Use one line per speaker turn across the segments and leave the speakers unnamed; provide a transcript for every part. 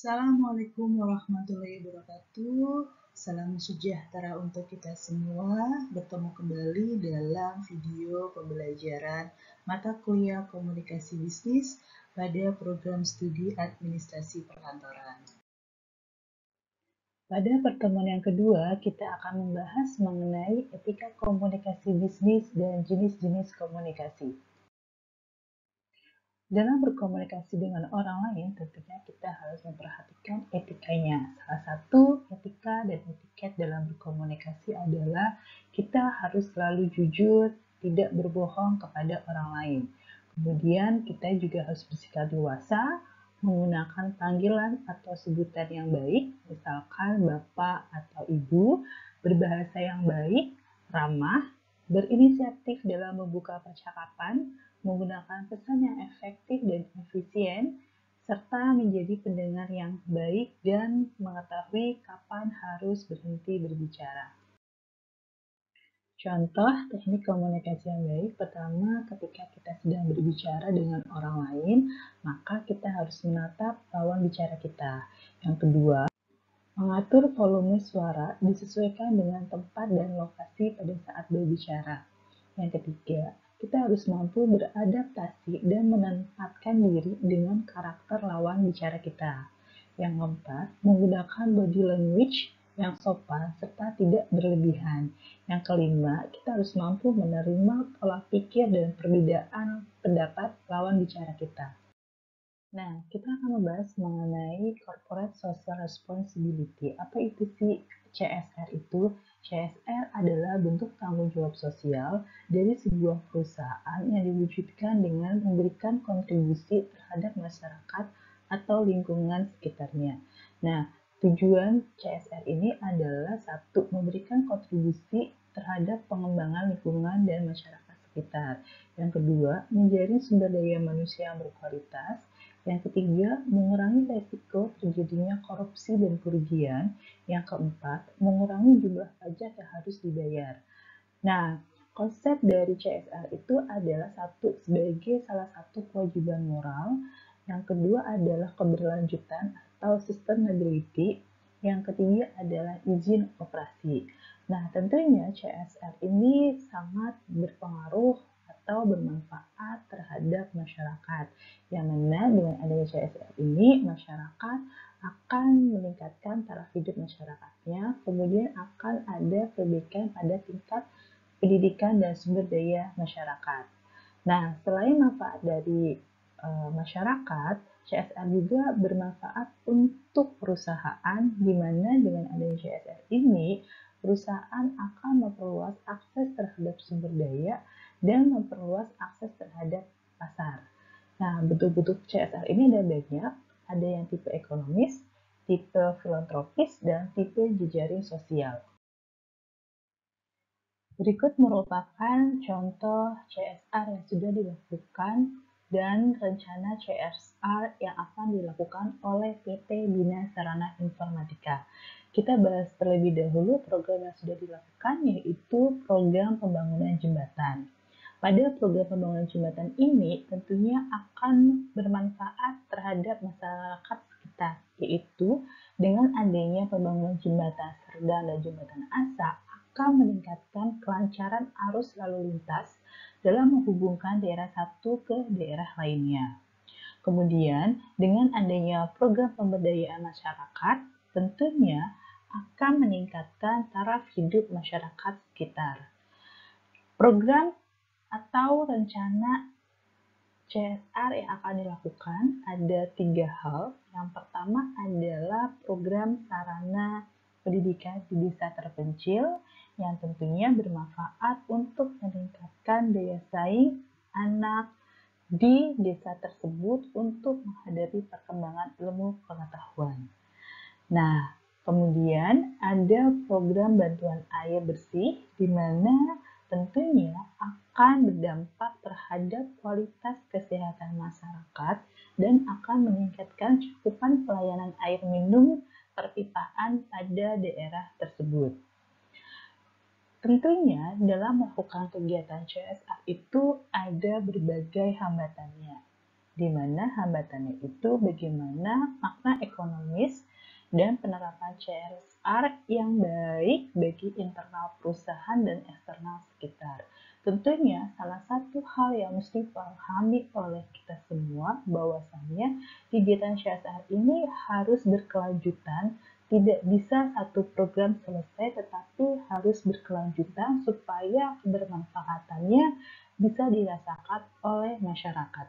Assalamualaikum warahmatullahi wabarakatuh. Salam sejahtera untuk kita semua. Bertemu kembali dalam video pembelajaran mata kuliah komunikasi bisnis pada program studi administrasi perkantoran. Pada pertemuan yang kedua, kita akan membahas mengenai etika komunikasi bisnis dan jenis-jenis komunikasi. Dalam berkomunikasi dengan orang lain, tentunya kita harus memperhatikan etikanya. Salah satu etika dan etiket dalam berkomunikasi adalah kita harus selalu jujur, tidak berbohong kepada orang lain. Kemudian kita juga harus bersikap dewasa, menggunakan panggilan atau sebutan yang baik, misalkan Bapak atau Ibu, berbahasa yang baik, ramah, berinisiatif dalam membuka percakapan, menggunakan pesan yang efektif dan efisien, serta menjadi pendengar yang baik dan mengetahui kapan harus berhenti berbicara. Contoh teknik komunikasi yang baik, pertama ketika kita sedang berbicara dengan orang lain, maka kita harus menatap lawan bicara kita. Yang kedua, mengatur volume suara disesuaikan dengan tempat dan lokasi pada saat berbicara. Yang ketiga, kita harus mampu beradaptasi dan menempatkan diri dengan karakter lawan bicara kita. Yang keempat, menggunakan body language yang sopan serta tidak berlebihan. Yang kelima, kita harus mampu menerima pola pikir dan perbedaan pendapat lawan bicara kita. Nah, kita akan membahas mengenai Corporate Social Responsibility. Apa itu sih CSR itu? CSR adalah bentuk tanggung jawab sosial dari sebuah perusahaan yang diwujudkan dengan memberikan kontribusi terhadap masyarakat atau lingkungan sekitarnya. Nah, tujuan CSR ini adalah satu, memberikan kontribusi terhadap pengembangan lingkungan dan masyarakat sekitar. Yang kedua, menjaring sumber daya manusia yang berkualitas. Yang ketiga, mengurangi resiko terjadinya korupsi dan kerugian. Yang keempat, mengurangi jumlah pajak yang harus dibayar. Nah, konsep dari CSR itu adalah satu, sebagai salah satu kewajiban moral. Yang kedua adalah keberlanjutan atau sustainability. Yang ketiga adalah izin operasi. Nah, tentunya CSR ini sangat berpengaruh atau bermanfaat terhadap masyarakat. Yang mana dengan adanya CSR ini, masyarakat akan meningkatkan taraf hidup masyarakatnya, kemudian akan ada perbaikan pada tingkat pendidikan dan sumber daya masyarakat. Nah, selain manfaat dari masyarakat, CSR juga bermanfaat untuk perusahaan, di mana dengan adanya CSR ini, perusahaan akan memperluas akses terhadap sumber daya dan memperluas akses terhadap pasar. Nah, bentuk-bentuk CSR ini ada banyak, ada yang tipe ekonomis, tipe filantropis, dan tipe jejaring sosial. Berikut merupakan contoh CSR yang sudah dilakukan dan rencana CSR yang akan dilakukan oleh PT Bina Sarana Informatika. Kita bahas terlebih dahulu program yang sudah dilakukan, yaitu program pembangunan jembatan. Pada program pembangunan jembatan ini tentunya akan bermanfaat terhadap masyarakat sekitar, yaitu dengan adanya pembangunan jembatan Serdang dan jembatan Asa akan meningkatkan kelancaran arus lalu lintas dalam menghubungkan daerah satu ke daerah lainnya. Kemudian, dengan adanya program pemberdayaan masyarakat, tentunya akan meningkatkan taraf hidup masyarakat sekitar. Program atau rencana CSR yang akan dilakukan ada 3 hal. Yang pertama adalah program sarana pendidikan di desa terpencil yang tentunya bermanfaat untuk meningkatkan daya saing anak di desa tersebut untuk menghadapi perkembangan ilmu pengetahuan. Nah, kemudian ada program bantuan air bersih di mana tentunya akan berdampak terhadap kualitas kesehatan masyarakat dan akan meningkatkan cakupan pelayanan air minum perpipaan pada daerah tersebut. Tentunya dalam melakukan kegiatan CSR itu ada berbagai hambatannya. di mana hambatannya itu bagaimana makna ekonomis dan penerapan CSR yang baik bagi internal perusahaan dan eksternal sekitar. Tentunya salah satu hal yang mesti dipahami oleh kita semua bahwasannya kegiatan CSR ini harus berkelanjutan, tidak bisa satu program selesai tetapi harus berkelanjutan supaya kebermanfaatannya bisa dirasakan oleh masyarakat.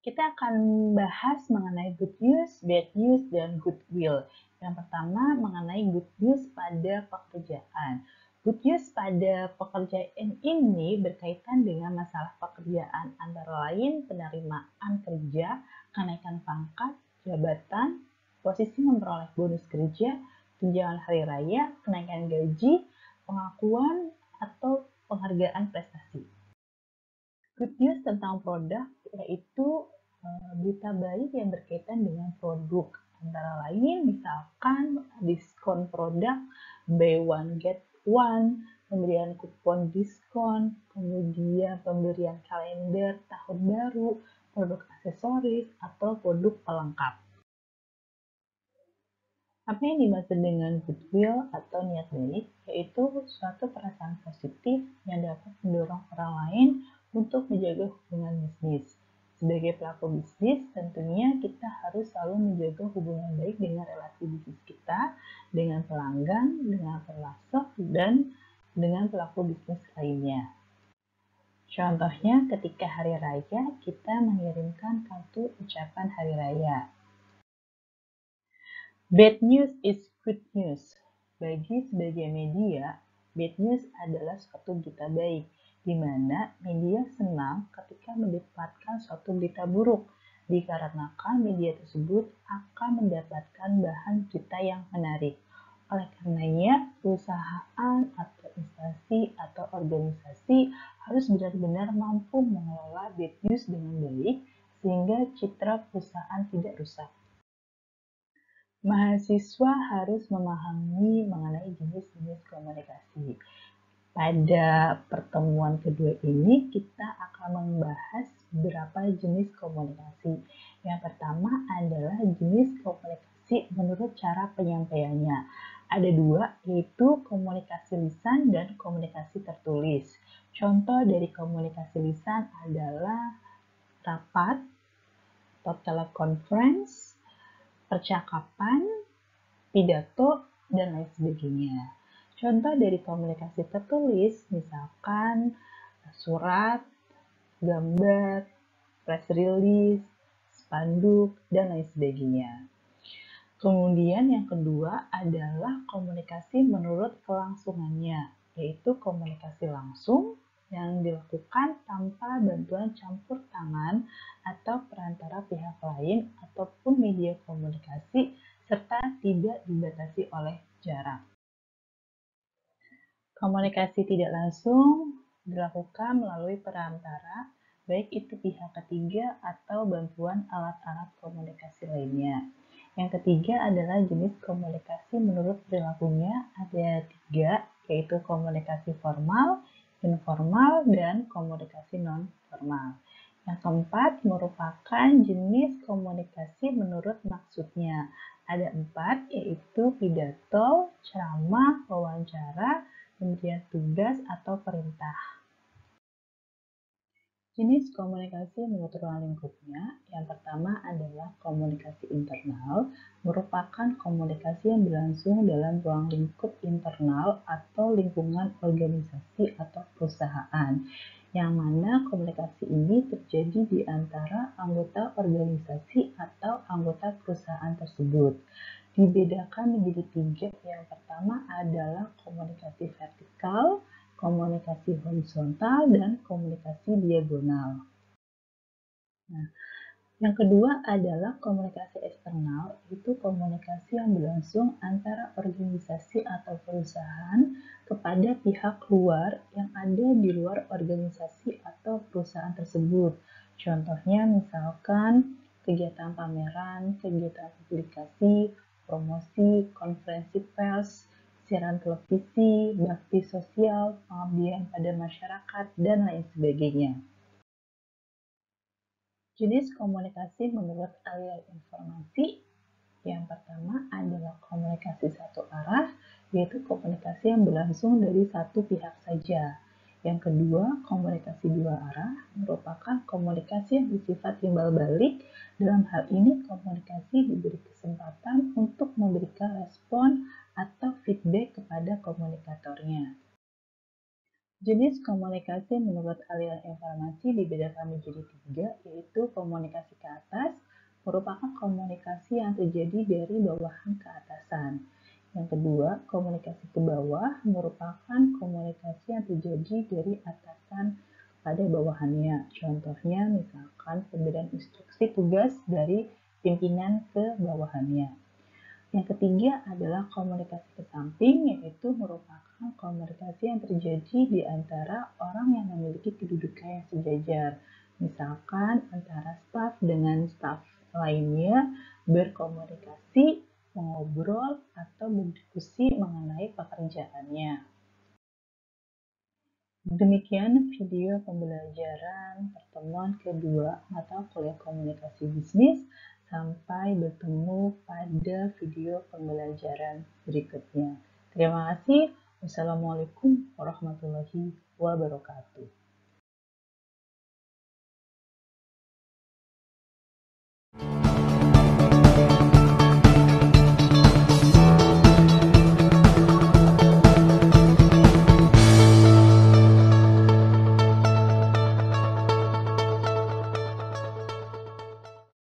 Kita akan bahas mengenai good news, bad news, dan goodwill. Yang pertama mengenai good news pada pekerjaan. Good news pada pekerjaan ini berkaitan dengan masalah pekerjaan antara lain penerimaan kerja, kenaikan pangkat, jabatan, posisi memperoleh bonus kerja, tunjangan hari raya, kenaikan gaji, pengakuan, atau penghargaan prestasi. Good news tentang produk yaitu berita baik yang berkaitan dengan produk. Antara lain misalkan diskon produk, buy one get one, pemberian kupon diskon, kemudian pemberian kalender tahun baru, produk aksesoris, atau produk pelengkap. Apa yang dimaksud dengan goodwill atau niat baik, yaitu suatu perasaan positif yang dapat mendorong orang lain untuk menjaga hubungan bisnis. Sebagai pelaku bisnis, tentunya kita harus selalu menjaga hubungan baik dengan relasi bisnis kita, dengan pelanggan, dengan pemasok, dan dengan pelaku bisnis lainnya. Contohnya ketika hari raya, kita mengirimkan kartu ucapan hari raya. Bad news is good news. Bagi sebagian media, bad news adalah suatu berita baik, di mana media senang ketika mendapatkan suatu berita buruk, dikarenakan media tersebut akan mendapatkan bahan berita yang menarik. Oleh karenanya, perusahaan atau instansi atau organisasi harus benar-benar mampu mengelola bad news dengan baik, sehingga citra perusahaan tidak rusak. Mahasiswa harus memahami mengenai jenis-jenis komunikasi. Pada pertemuan kedua ini, kita akan membahas beberapa jenis komunikasi. Yang pertama adalah jenis komunikasi menurut cara penyampaiannya. Ada dua, yaitu komunikasi lisan dan komunikasi tertulis. Contoh dari komunikasi lisan adalah rapat atau telekonferensi, percakapan, pidato, dan lain sebagainya. Contoh dari komunikasi tertulis, misalkan surat, gambar, press release, spanduk, dan lain sebagainya. Kemudian yang kedua adalah komunikasi menurut kelangsungannya, yaitu komunikasi langsung yang dilakukan tanpa bantuan campur tangan atau perantara pihak lain ataupun media komunikasi serta tidak dibatasi oleh jarak. Komunikasi tidak langsung dilakukan melalui perantara, baik itu pihak ketiga atau bantuan alat-alat komunikasi lainnya. Yang ketiga adalah jenis komunikasi menurut perilakunya, ada tiga, yaitu komunikasi formal, informal, dan komunikasi non-formal. Yang keempat merupakan jenis komunikasi menurut maksudnya. Ada empat, yaitu pidato, ceramah, wawancara, pemberian tugas atau perintah. Jenis komunikasi menurut ruang lingkupnya, yang pertama adalah komunikasi internal, merupakan komunikasi yang berlangsung dalam ruang lingkup internal atau lingkungan organisasi atau perusahaan, yang mana komunikasi ini terjadi di antara anggota organisasi atau anggota perusahaan tersebut. Dibedakan menjadi tiga, yang pertama adalah komunikasi vertikal, komunikasi horizontal, dan komunikasi diagonal. Nah, yang kedua adalah komunikasi eksternal, yaitu komunikasi yang berlangsung antara organisasi atau perusahaan kepada pihak luar yang ada di luar organisasi atau perusahaan tersebut. Contohnya misalkan kegiatan pameran, kegiatan publikasi, promosi, konferensi pers, siaran televisi, bakti sosial, pengabdian pada masyarakat, dan lain sebagainya. Jenis komunikasi menurut aliran informasi yang pertama adalah komunikasi satu arah, yaitu komunikasi yang berlangsung dari satu pihak saja. Yang kedua, komunikasi dua arah merupakan komunikasi yang bersifat timbal balik. Dalam hal ini, komunikasi diberi kesempatan untuk memberikan respon atau feedback kepada komunikatornya. Jenis komunikasi menurut aliran informasi dibedakan menjadi tiga, yaitu komunikasi ke atas, merupakan komunikasi yang terjadi dari bawahan ke atasan. Yang kedua, komunikasi ke bawah merupakan komunikasi yang terjadi dari atasan kepada bawahannya. Contohnya, misalkan pemberian instruksi tugas dari pimpinan ke bawahannya. Yang ketiga adalah komunikasi ke samping, yaitu merupakan komunikasi yang terjadi di antara orang yang memiliki kedudukan yang sejajar. Misalkan antara staf dengan staf lainnya berkomunikasi, mengobrol, atau berdiskusi mengenai pekerjaannya. Demikian video pembelajaran pertemuan kedua mata kuliah komunikasi bisnis. Sampai bertemu pada video pembelajaran berikutnya. Terima kasih. Wassalamualaikum warahmatullahi wabarakatuh.